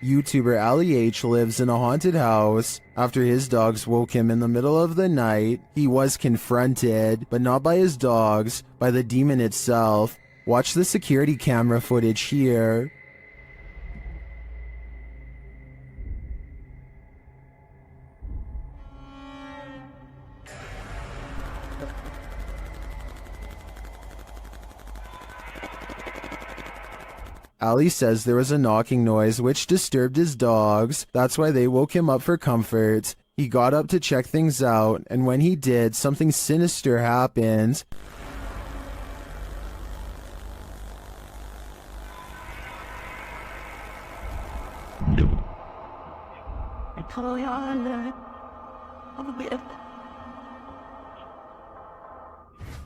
YouTuber Ali H lives in a haunted house. After his dogs woke him in the middle of the night, he was confronted, but not by his dogs, by the demon itself. Watch the security camera footage here. Ali says there was a knocking noise which disturbed his dogs. That's why they woke him up for comfort. He got up to check things out, and when he did, something sinister happened.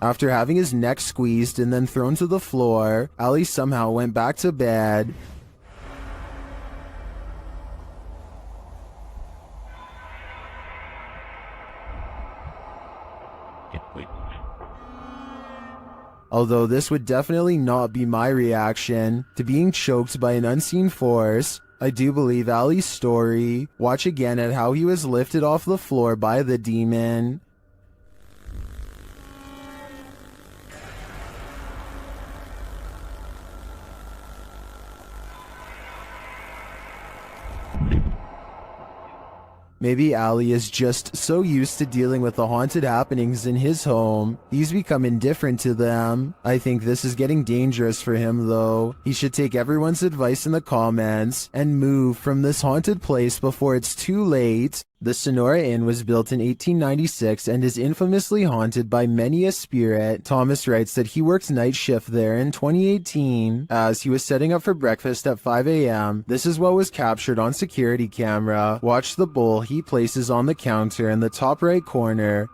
After having his neck squeezed and then thrown to the floor, Ali somehow went back to bed. Although this would definitely not be my reaction to being choked by an unseen force, I do believe Ali's story. Watch again at how he was lifted off the floor by the demon. Maybe Ali is just so used to dealing with the haunted happenings in his home, he's become indifferent to them. I think this is getting dangerous for him though. He should take everyone's advice in the comments and move from this haunted place before it's too late. The Sonora Inn was built in 1896 and is infamously haunted by many a spirit. Thomas writes that he worked night shift there in 2018 as he was setting up for breakfast at 5 a.m. This is what was captured on security camera. Watch the bowl he places on the counter in the top right corner.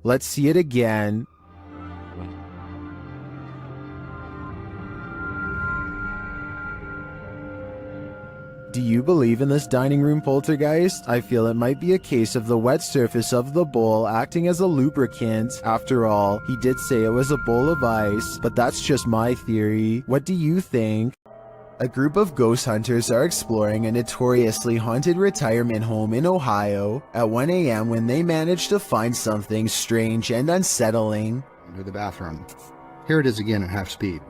Let's see it again. Do you believe in this dining room poltergeist? I feel it might be a case of the wet surface of the bowl acting as a lubricant. After all, he did say it was a bowl of ice, but that's just my theory. What do you think? A group of ghost hunters are exploring a notoriously haunted retirement home in Ohio at 1 a.m. when they manage to find something strange and unsettling. Under the bathroom. Here it is again at half speed.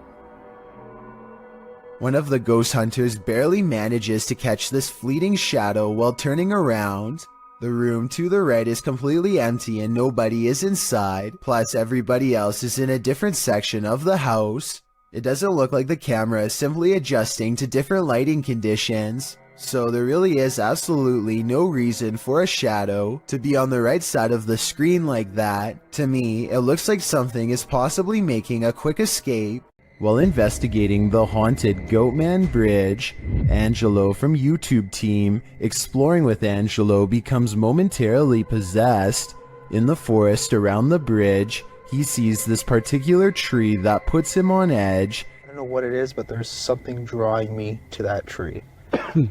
One of the ghost hunters barely manages to catch this fleeting shadow while turning around. The room to the right is completely empty and nobody is inside, plus everybody else is in a different section of the house. It doesn't look like the camera is simply adjusting to different lighting conditions, so there really is absolutely no reason for a shadow to be on the right side of the screen like that. To me, it looks like something is possibly making a quick escape. While investigating the haunted Goatman Bridge, Angelo from YouTube team Exploring with Angelo becomes momentarily possessed. In the forest around the bridge, he sees this particular tree that puts him on edge. I don't know what it is, but there's something drawing me to that tree. There's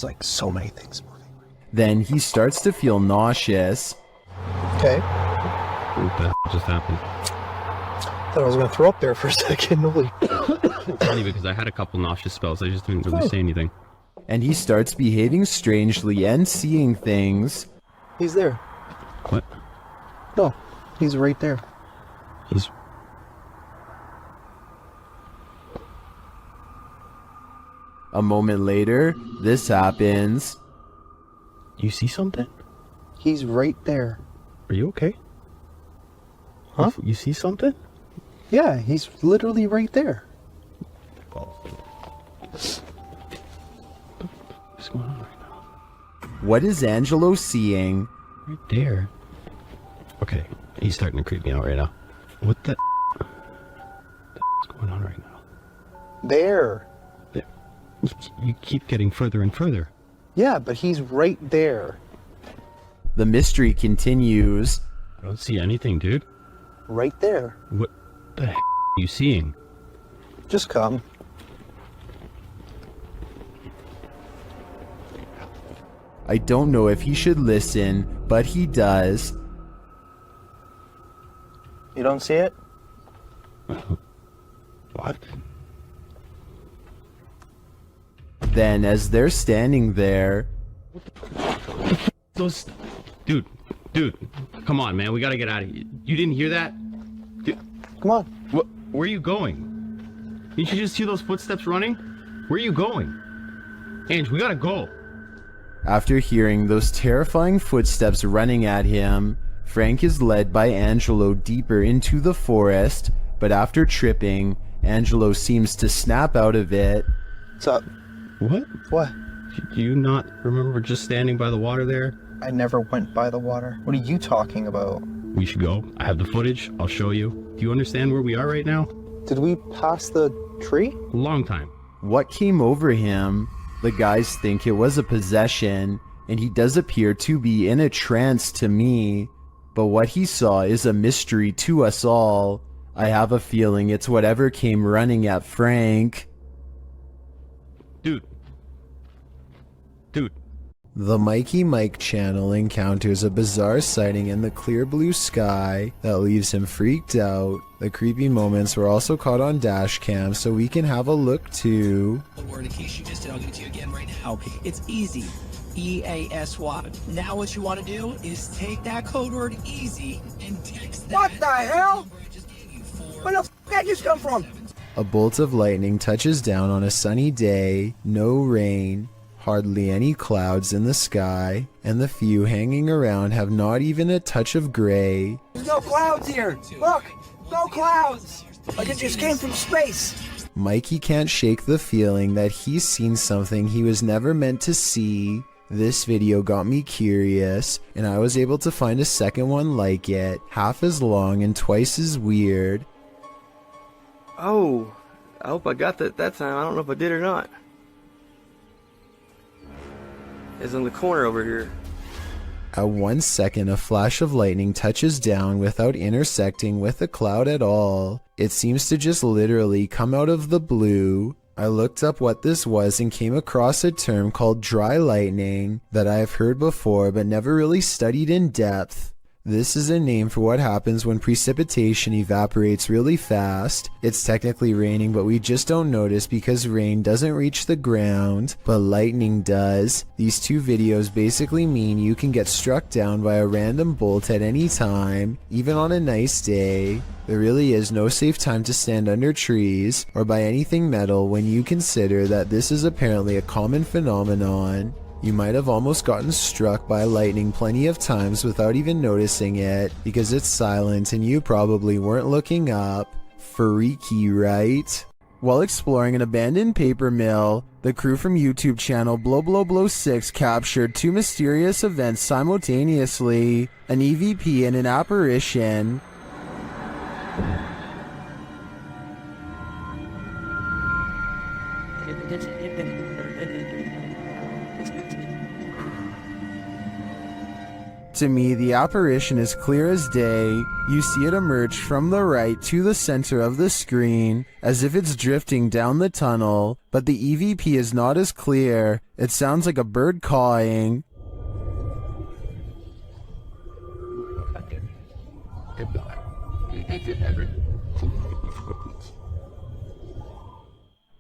like so many things moving. Then he starts to feel nauseous. Okay. What the just happened? I thought I was going to throw up there for a second. Holy. It's funny because I had a couple nauseous spells. I just didn't really say anything. And he starts behaving strangely and seeing things. He's there. What? No, he's right there. He's... A moment later, this happens. You see something? He's right there. Are you okay? Huh? You see something? Yeah, he's literally right there. What's going on right now? What is Angelo seeing? Right there. Okay, he's starting to creep me out right now. What the what's going on right now? There. You keep getting further and further. Yeah, but he's right there. The mystery continues. I don't see anything, dude. Right there. What the heck are you seeing? Just come. I don't know if he should listen, but he does. You don't see it? What? Then, as they're standing there, Those... Dude, come on, man. We gotta get out of here. You didn't hear that? Dude, Come on. where are you going? Didn't you just hear those footsteps running? Where are you going? Ange, we gotta go. after hearing those terrifying footsteps running at him, Frank is led by Angelo deeper into the forest, but after tripping, Angelo seems to snap out of it. What's up? What? What? Do you not remember just standing by the water there? I never went by the water. What are you talking about? We should go. I have the footage. I'll show you. Do you understand where we are right now? Did we pass the tree? Long time. What came over him? The guys think it was a possession, and he does appear to be in a trance to me. But what he saw is a mystery to us all. I have a feeling it's whatever came running at Frank. Dude. The Mikey Mike channel encounters a bizarre sighting in the clear blue sky that leaves him freaked out. The creepy moments were also caught on dash cam, so we can have a look too. The word in case you just did, I'll give it to you again right now. It's easy. EASY. Now what you want to do is take that code word easy and text that. What the hell? number I just gave you Where the f that just come from? A bolt of lightning touches down on a sunny day, no rain, hardly any clouds in the sky, and the few hanging around have not even a touch of gray. There's no clouds here. Look, no clouds. Like it just came from space. Mikey can't shake the feeling that he's seen something he was never meant to see. This video got me curious, and I was able to find a second one like it, half as long and twice as weird. Oh, I hope I got that time. I don't know if I did or not. It's in the corner over here. At 1 second, a flash of lightning touches down without intersecting with a cloud at all. It seems to just literally come out of the blue. I looked up what this was and came across a term called dry lightning that I have heard before but never really studied in depth. This is a name for what happens when precipitation evaporates really fast. It's technically raining, but we just don't notice because rain doesn't reach the ground, but lightning does. These two videos basically mean you can get struck down by a random bolt at any time, even on a nice day. There really is no safe time to stand under trees or by anything metal when you consider that this is apparently a common phenomenon. You might have almost gotten struck by lightning plenty of times without even noticing it because it's silent and you probably weren't looking up. Freaky, right? While exploring an abandoned paper mill, the crew from YouTube channel Blow 6 captured two mysterious events simultaneously, an EVP and an apparition. To me, the apparition is clear as day. You see it emerge from the right to the center of the screen, as if it's drifting down the tunnel, but the EVP is not as clear. It sounds like a bird cawing.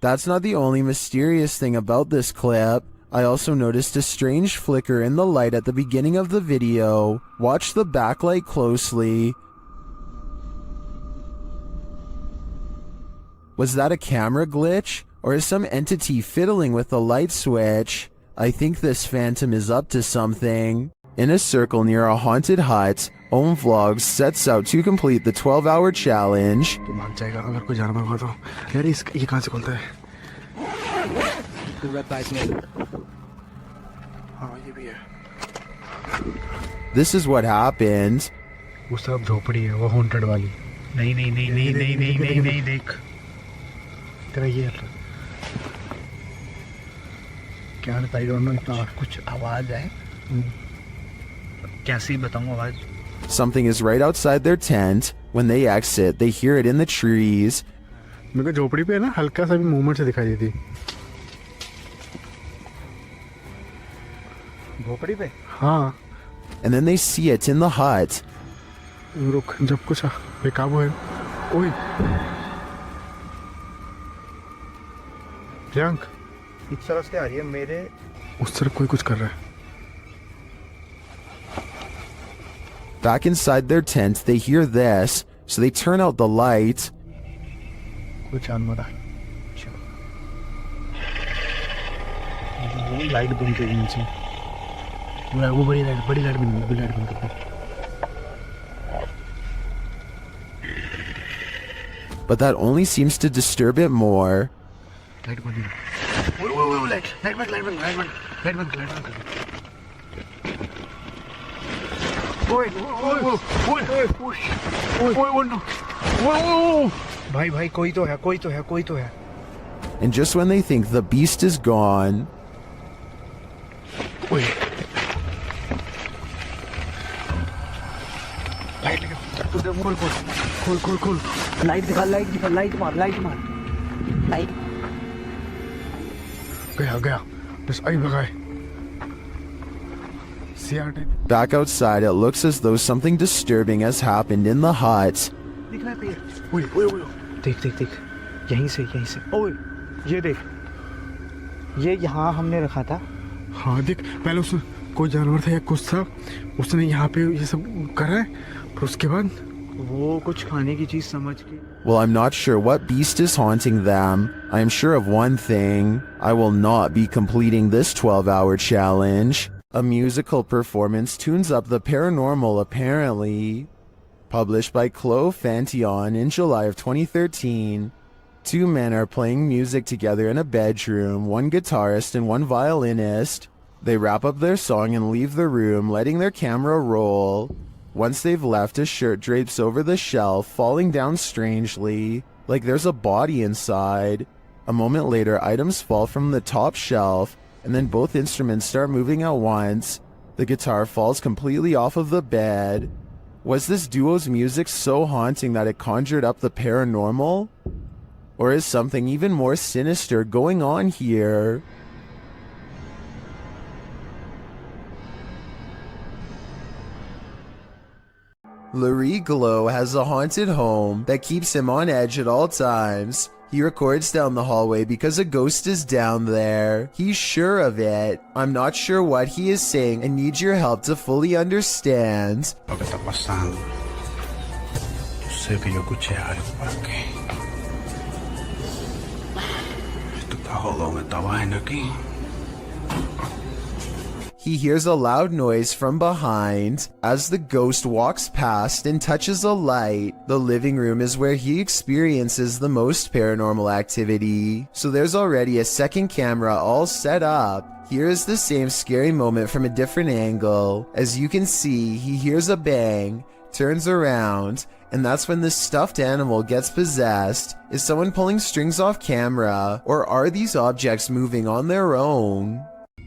That's not the only mysterious thing about this clip. I also noticed a strange flicker in the light at the beginning of the video. Watch the backlight closely. Was that a camera glitch? Or is some entity fiddling with the light switch? I think this phantom is up to something. In a circle near a haunted hut, Om Vlogs sets out to complete the 12-hour challenge. This is what happened. वो सब झोपड़ी है वो haunted वाली नहीं नहीं नहीं नहीं नहीं नहीं नहीं नहीं देख तेरा ये क्या आई डोंट नो इतना कुछ आवाज है कैसी बताऊं आवाज. Something is right outside their tent. When they exit, they hear it in the trees. मेरे को झोपड़ी पे ना हल्का सा भी मूवमेंट से दिखाई देती. भोपड़ी पे? हाँ And then they see it in the hut. रुक, जब कुछ बेकाबू है. ओए प्रियंक, इस तरफ से आ रही है मेरे. उस तरफ कोई कुछ कर रहा है. Back inside their tent, they hear this, so they turn out the light. कुछ जानवर है. लाइट बंद कर नीचे. वो बड़ी लाइट बंद कर. But that only seems to disturb it more. Light बंद. वो लाइट बंद. ओए भाई कोई तो है. And just when they think the beast is gone, ओए लाइट खोल. लाइट दिखा, लाइट मार. गया बस आई भगाए. back outside, it looks as though something disturbing has happened in the hut. दिख रहा है पेड़. ओए देख यहीं से. ओए ये देख, ये यहाँ हमने रखा था. हाँ देख, पहले उसने कोई जानवर था या कुछ था, उसने यहाँ पे ये सब करा है, फिर उसके बाद वो कुछ खाने की चीज समझ के. Well, I'm not sure what beast is haunting them. I am sure of one thing. I will not be completing this 12-hour challenge. A musical performance tunes up the paranormal, apparently. Published by Chloe Fantion in July of 2013. Two men are playing music together in a bedroom, one guitarist and one violinist. They wrap up their song and leave the room, letting their camera roll. Once they've left, a shirt drapes over the shelf, falling down strangely, like there's a body inside. A moment later, items fall from the top shelf, and then both instruments start moving at once. The guitar falls completely off of the bed. Was this duo's music so haunting that it conjured up the paranormal? Or is something even more sinister going on here? Larry Glow has a haunted home that keeps him on edge at all times. He records down the hallway because a ghost is down there. He's sure of it. I'm not sure what he is saying and need your help to fully understand. He hears a loud noise from behind. As the ghost walks past and touches a light, the living room is where he experiences the most paranormal activity. So there's already a second camera all set up. Here is the same scary moment from a different angle. As you can see, he hears a bang, turns around, and that's when this stuffed animal gets possessed. Is someone pulling strings off camera, or are these objects moving on their own?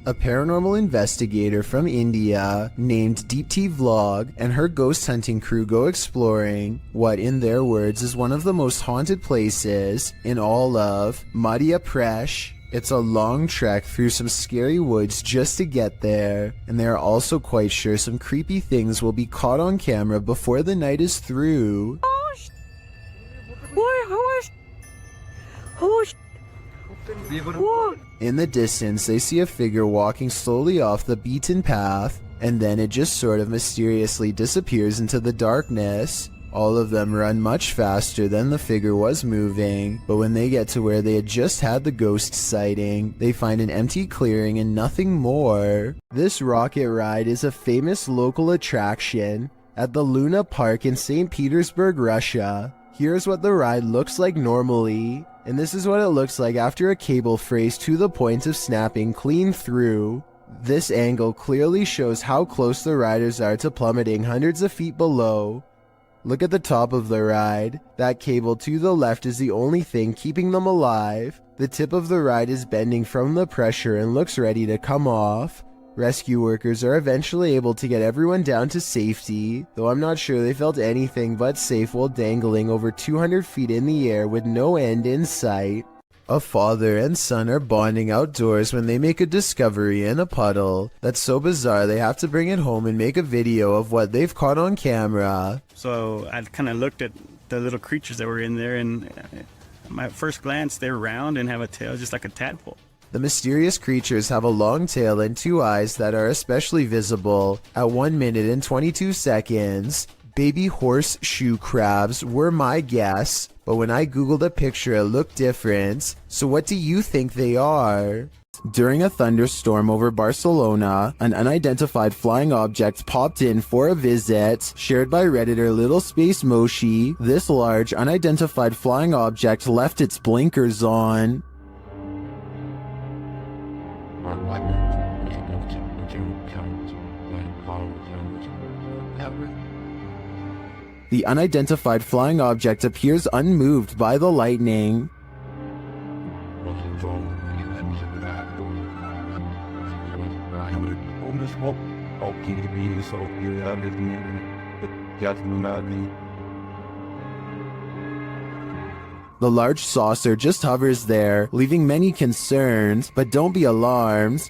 A paranormal investigator from India named Deep Tea Vlog and her ghost hunting crew go exploring what, in their words, is one of the most haunted places in all of Madhya Pradesh. It's a long trek through some scary woods just to get there, and they are also quite sure some creepy things will be caught on camera before the night is through. In the distance, they see a figure walking slowly off the beaten path, and then it just sort of mysteriously disappears into the darkness. All of them run much faster than the figure was moving, but when they get to where they had just had the ghost sighting, they find an empty clearing and nothing more. This rocket ride is a famous local attraction at the Luna Park in St. Petersburg, Russia. Here's what the ride looks like normally, and this is what it looks like after a cable frays to the point of snapping clean through. This angle clearly shows how close the riders are to plummeting hundreds of feet below. Look at the top of the ride. That cable to the left is the only thing keeping them alive. The tip of the ride is bending from the pressure and looks ready to come off. Rescue workers are eventually able to get everyone down to safety, though I'm not sure they felt anything but safe while dangling over 200 feet in the air with no end in sight. A father and son are bonding outdoors when they make a discovery in a puddle that's so bizarre they have to bring it home and make a video of what they've caught on camera. So I kind of looked at the little creatures that were in there, and my first glance, they're round and have a tail just like a tadpole. The mysterious creatures have a long tail and 2 eyes that are especially visible at 1 minute and 22 seconds. Baby horseshoe crabs were my guess, but when I googled a picture it looked different. So what do you think they are? During a thunderstorm over Barcelona, an unidentified flying object popped in for a visit. Shared by Redditor Little Space Moshi, this large unidentified flying object left its blinkers on. The unidentified flying object appears unmoved by the lightning. The large saucer just hovers there, leaving many concerned, but don't be alarmed.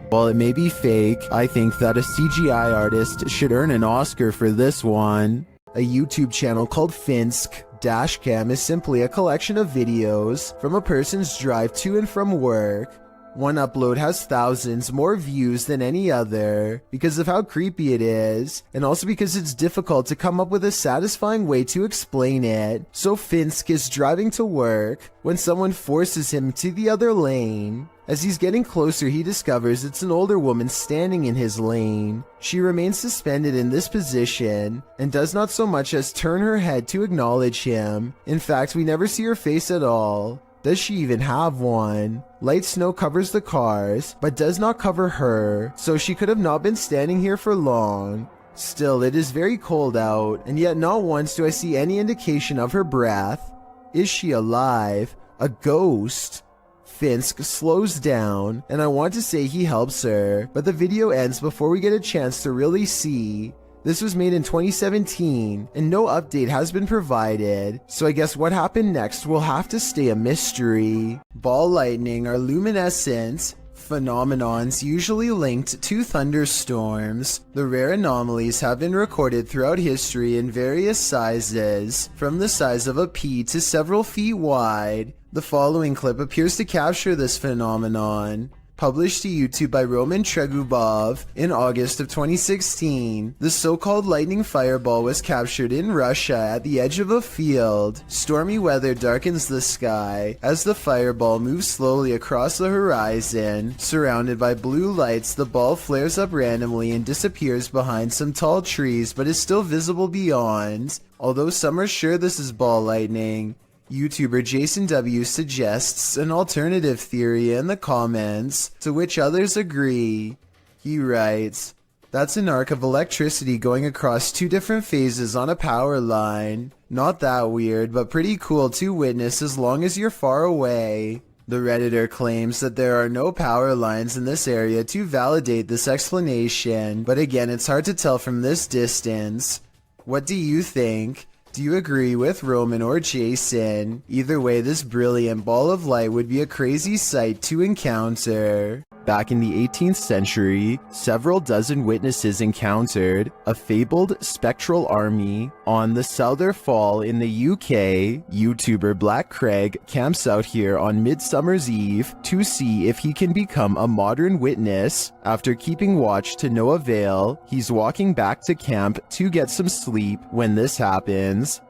While it may be fake, I think that a CGI artist should earn an Oscar for this one. A YouTube channel called Finsk Dashcam is simply a collection of videos from a person's drive to and from work. One upload has thousands more views than any other because of how creepy it is, and also because it's difficult to come up with a satisfying way to explain it. So Finsk is driving to work when someone forces him to the other lane. As he's getting closer, he discovers it's an older woman standing in his lane. She remains suspended in this position and does not so much as turn her head to acknowledge him. In fact, we never see her face at all. Does she even have one? Light snow covers the cars, but does not cover her, so she could have not been standing here for long. Still, it is very cold out, and yet not once do I see any indication of her breath. Is she alive? A ghost? Finsk slows down, and I want to say he helps her, but the video ends before we get a chance to really see. This was made in 2017, and no update has been provided, so I guess what happened next will have to stay a mystery. Ball lightning are luminescent phenomenons usually linked to thunderstorms. The rare anomalies have been recorded throughout history in various sizes, from the size of a pea to several feet wide. The following clip appears to capture this phenomenon. Published to YouTube by Roman Tregubov in August of 2016, the so-called lightning fireball was captured in Russia at the edge of a field. Stormy weather darkens the sky as the fireball moves slowly across the horizon. Surrounded by blue lights, the ball flares up randomly and disappears behind some tall trees, but is still visible beyond. Although some are sure this is ball lightning, YouTuber Jason W suggests an alternative theory in the comments, to which others agree. He writes, "That's an arc of electricity going across 2 different phases on a power line. Not that weird, but pretty cool to witness as long as you're far away." The Redditor claims that there are no power lines in this area to validate this explanation, but again, it's hard to tell from this distance. What do you think? Do you agree with Roman or Jason? Either way, this brilliant ball of light would be a crazy sight to encounter. Back in the 18th century, several dozen witnesses encountered a fabled spectral army on the Souther Fall in the UK. YouTuber Black Craig camps out here on Midsummer's Eve to see if he can become a modern witness. After keeping watch to no avail, he's walking back to camp to get some sleep when this happens.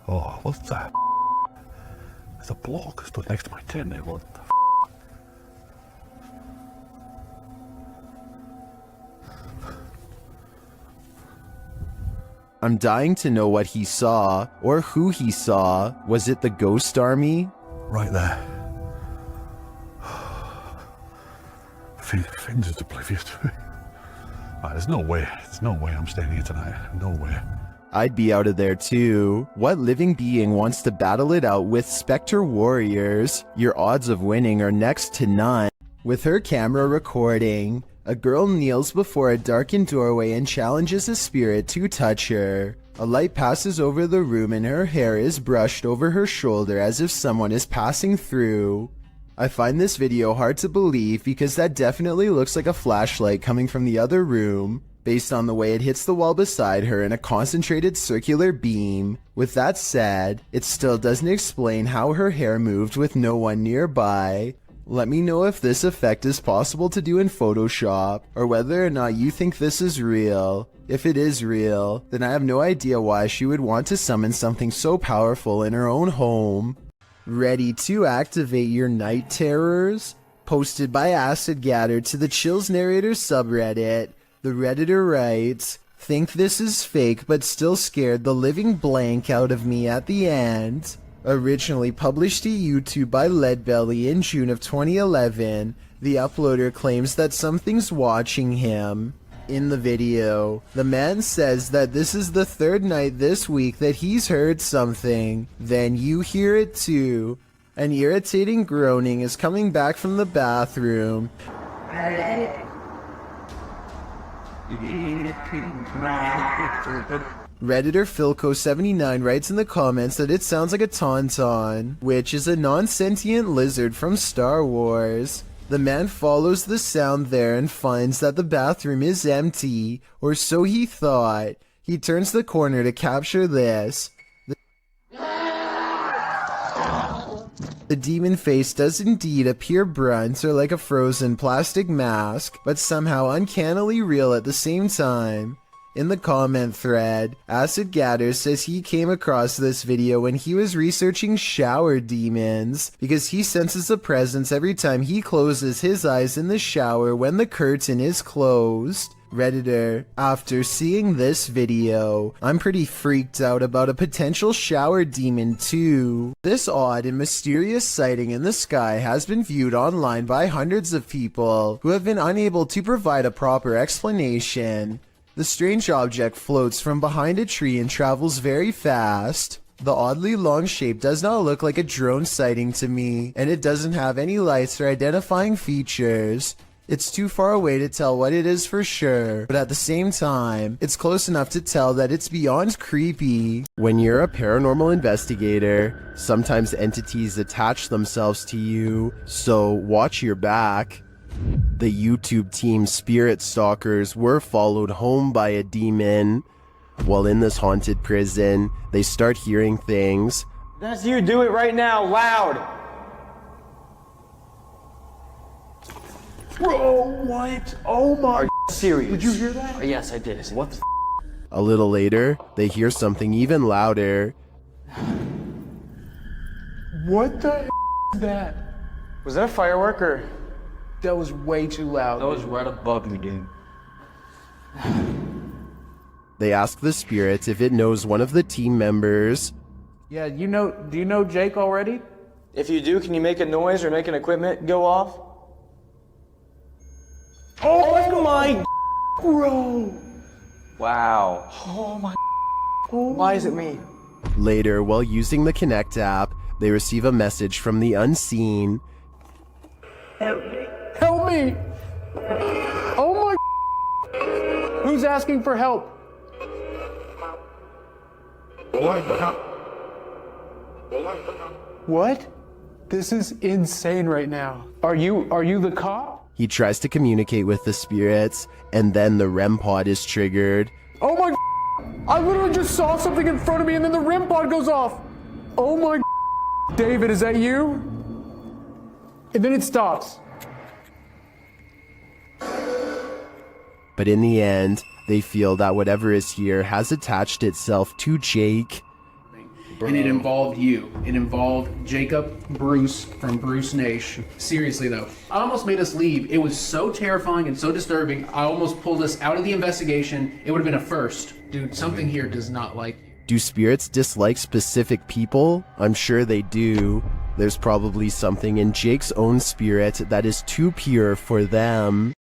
Oh, what's that? There's a block stood next to my tent there. What the I'm dying to know what he saw, or who he saw. Was it the ghost army? Right there. Finn's just oblivious to it. There's no way I'm staying here tonight. No way. I'd be out of there too. What living being wants to battle it out with Spectre warriors? Your odds of winning are next to none. With her camera recording, a girl kneels before a darkened doorway and challenges a spirit to touch her. A light passes over the room and her hair is brushed over her shoulder as if someone is passing through. I find this video hard to believe because that definitely looks like a flashlight coming from the other room, based on the way it hits the wall beside her in a concentrated circular beam. With that said, it still doesn't explain how her hair moved with no one nearby. Let me know if this effect is possible to do in Photoshop, or whether or not you think this is real. If it is real, then I have no idea why she would want to summon something so powerful in her own home. Ready to activate your night terrors? Posted by Acid Gather to the Chills Narrator subreddit, the Redditor writes, "Think this is fake but still scared the living blank out of me at the end." Originally published to YouTube by Leadbelly in June of 2011, the uploader claims that something's watching him. In the video, the man says that this is the third night this week that he's heard something. Then you hear it too. An irritating groaning is coming back from the bathroom. Redditor Philco79 writes in the comments that it sounds like a tauntaun, which is a non-sentient lizard from Star Wars. The man follows the sound there and finds that the bathroom is empty, or so he thought. He turns the corner to capture this. The demon face does indeed appear blunt or like a frozen plastic mask, but somehow uncannily real at the same time. In the comment thread, Acid Gather says he came across this video when he was researching shower demons, because he senses a presence every time he closes his eyes in the shower when the curtain is closed. Redditor, after seeing this video, I'm pretty freaked out about a potential shower demon too. This odd and mysterious sighting in the sky has been viewed online by hundreds of people who have been unable to provide a proper explanation. The strange object floats from behind a tree and travels very fast. The oddly long shape does not look like a drone sighting to me, and it doesn't have any lights or identifying features. It's too far away to tell what it is for sure, but at the same time, it's close enough to tell that it's beyond creepy. When you're a paranormal investigator, sometimes entities attach themselves to you, so watch your back. The YouTube team Spirit Stalkers were followed home by a demon. While in this haunted prison, they start hearing things. That's you, do it right now, loud! Bro, what? Oh my... Are you serious? Did you hear that? Yes, I did. What the A little later, they hear something even louder. What the is that? Was that a firework or... That was way too loud. That was right above me, dude. They ask the spirit if it knows one of the team members. Yeah, do you know Jake already? If you do, can you make a noise or make an equipment go off? Oh my bro! Wow. Oh my. Why is it me? Later, while using the Connect app, they receive a message from the unseen. Help me. Help me! Oh my. Who's asking for help? What? This is insane right now. Are you the cop? He tries to communicate with the spirits, and then the REM pod is triggered. Oh my. I literally just saw something in front of me and then the REM pod goes off. Oh my. David, is that you? And then it stops. But in the end, they feel that whatever is here has attached itself to Jake. And it involved you. It involved Jacob Bruce from Bruce Nation. Seriously though, I almost made us leave. It was so terrifying and so disturbing. I almost pulled us out of the investigation. It would have been a first. Dude, something here does not like you. Do spirits dislike specific people? I'm sure they do. There's probably something in Jake's own spirit that is too pure for them.